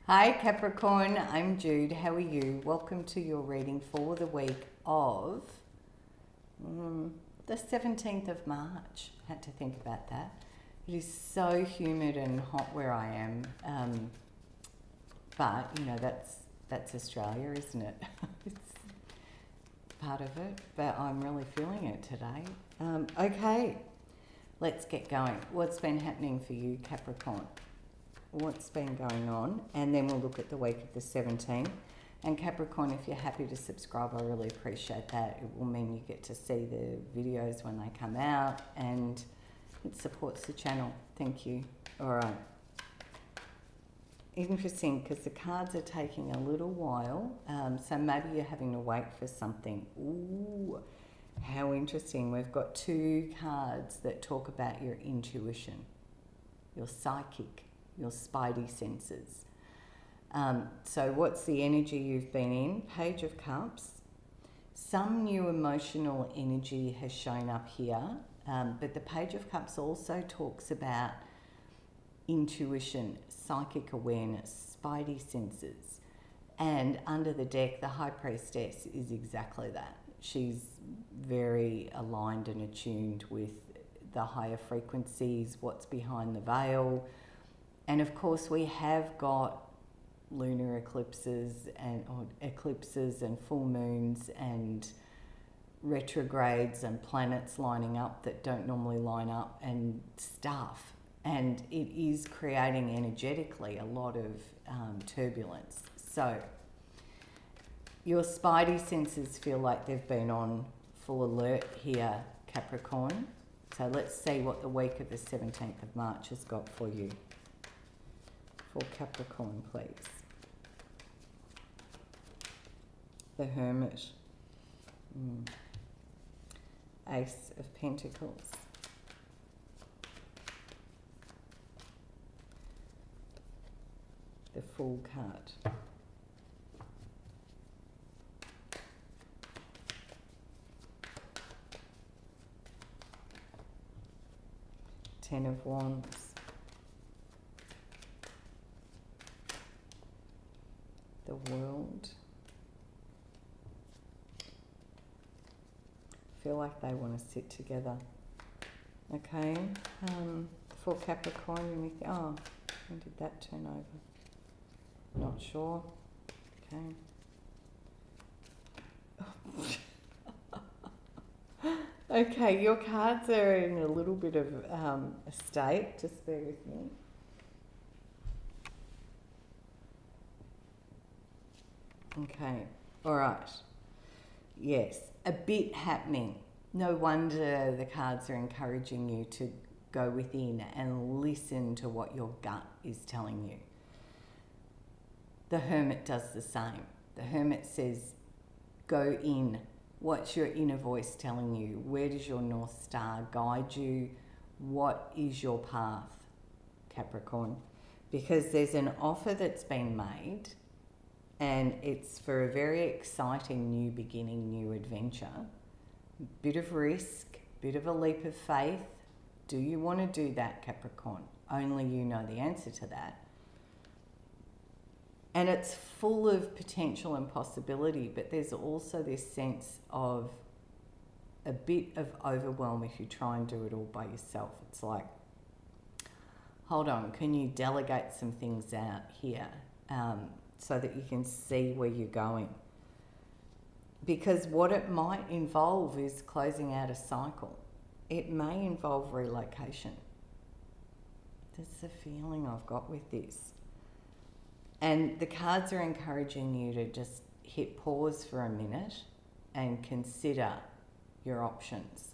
Hi Capricorn, I'm Jude. How are you? Welcome to your reading for the week of the 17th of March. Had to think about that. It is so humid and hot where I am, but you know that's Australia, isn't it? It's part of it, but I'm really feeling it today. Okay, let's get going. What's been happening for you, Capricorn? What's been going on? And then we'll look at the week of the 17th. And Capricorn, if you're happy to subscribe, I really appreciate that. It will mean you get to see the videos when they come out and it supports the channel. Thank you. All right. Interesting, because the cards are taking a little while. So maybe you're having to wait for something. Ooh, how interesting. We've got two cards that talk about your intuition, your psychic, your spidey senses. So what's the energy you've been in? Page of Cups. Some new emotional energy has shown up here, but the Page of Cups also talks about intuition, psychic awareness, spidey senses. And under the deck, the High Priestess is exactly that. She's very aligned and attuned with the higher frequencies, what's behind the veil. And of course, we have got lunar eclipses and full moons and retrogrades and planets lining up that don't normally line up and stuff. And it is creating energetically a lot of turbulence. So your spidey senses feel like they've been on full alert here, Capricorn. So let's see what the week of the 17th of March has got for you. For Capricorn, please. The Hermit. Ace of Pentacles. The Fool card. Ten of Wands. The World. Feel like they want to sit together. Okay. For Capricorn, when did that turn over? Not sure. Okay. Okay, your cards are in a little bit of a state. Just bear with me. Okay, all right. Yes, a bit happening. No wonder the cards are encouraging you to go within and listen to what your gut is telling you. The Hermit does the same. The Hermit says, go in. What's your inner voice telling you? Where does your North Star guide you? What is your path, Capricorn? Because there's an offer that's been made, and it's for a very exciting new beginning, new adventure. Bit of risk, bit of a leap of faith. Do you want to do that, Capricorn? Only you know the answer to that. And it's full of potential and possibility, but there's also this sense of a bit of overwhelm if you try and do it all by yourself. It's like, hold on, can you delegate some things out here? So that you can see where you're going. Because what it might involve is closing out a cycle. It may involve relocation. That's the feeling I've got with this. And the cards are encouraging you to just hit pause for a minute and consider your options.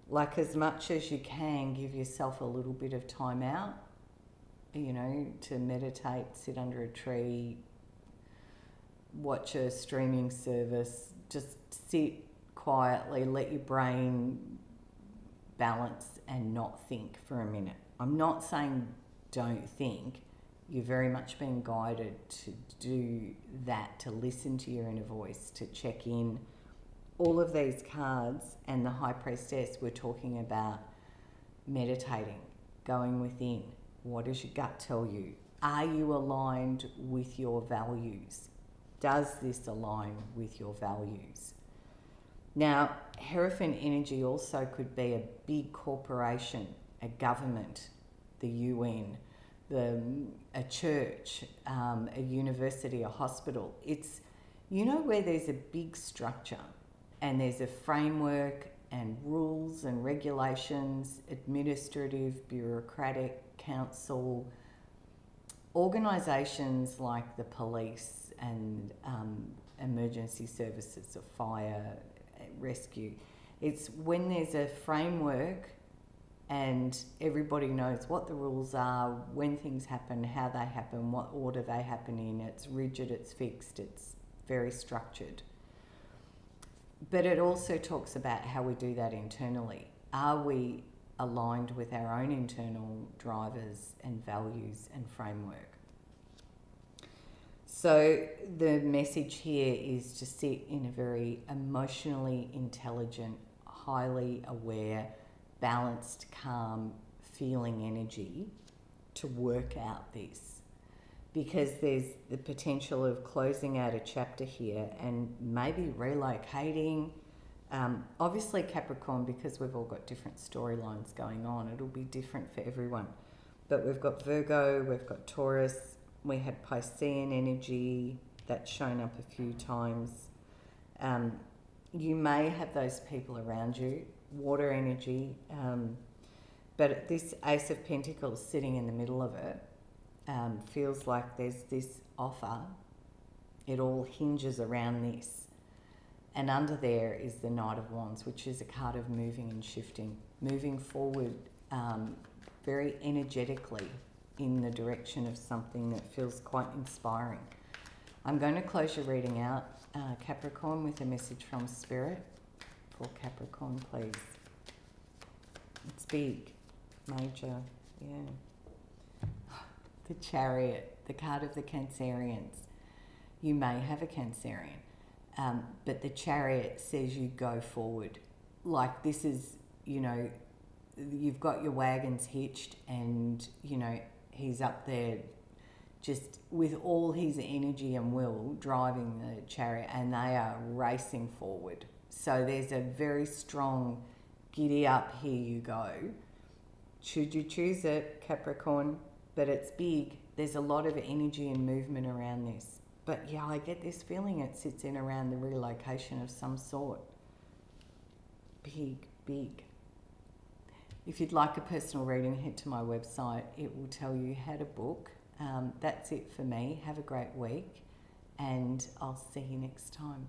Like, as much as you can, give yourself a little bit of time out. You know, to meditate, sit under a tree, watch a streaming service, just sit quietly, let your brain balance and not think for a minute. I'm not saying don't think. You're very much being guided to do that, to listen to your inner voice, to check in. All of these cards and the High Priestess, we're talking about meditating, going within. What does your gut tell you? Are you aligned with your values? Does this align with your values? Now, Hierophant energy also could be a big corporation, a government, the UN, a church, a university, a hospital. It's, you know, where there's a big structure and there's a framework and rules and regulations, administrative, bureaucratic, council, organisations like the police and emergency services of fire, rescue. It's when there's a framework and everybody knows what the rules are, when things happen, how they happen, what order they happen in. It's rigid, it's fixed, it's very structured. But it also talks about how we do that internally. Are we aligned with our own internal drivers and values and framework? So the message here is to sit in a very emotionally intelligent, highly aware, balanced, calm, feeling energy to work out this. Because there's the potential of closing out a chapter here and maybe relocating. Obviously Capricorn, because we've all got different storylines going on, it'll be different for everyone. But we've got Virgo, we've got Taurus, we had Piscean energy, that's shown up a few times. You may have those people around you, water energy, but this Ace of Pentacles sitting in the middle of it feels like there's this offer. It all hinges around this. And under there is the Knight of Wands, which is a card of moving and shifting, moving forward very energetically in the direction of something that feels quite inspiring. I'm going to close your reading out, Capricorn, with a message from Spirit for Capricorn, please. It's big, major, yeah. The Chariot, the card of the Cancerians. You may have a Cancerian, but the Chariot says you go forward. Like this is, you know, you've got your wagons hitched and, you know, he's up there just with all his energy and will driving the chariot and they are racing forward. So there's a very strong giddy up, here you go. Should you choose it, Capricorn, but it's big. There's a lot of energy and movement around this. But yeah, I get this feeling it sits in around the relocation of some sort. Big, big. If you'd like a personal reading, head to my website. It will tell you how to book. That's it for me. Have a great week and I'll see you next time.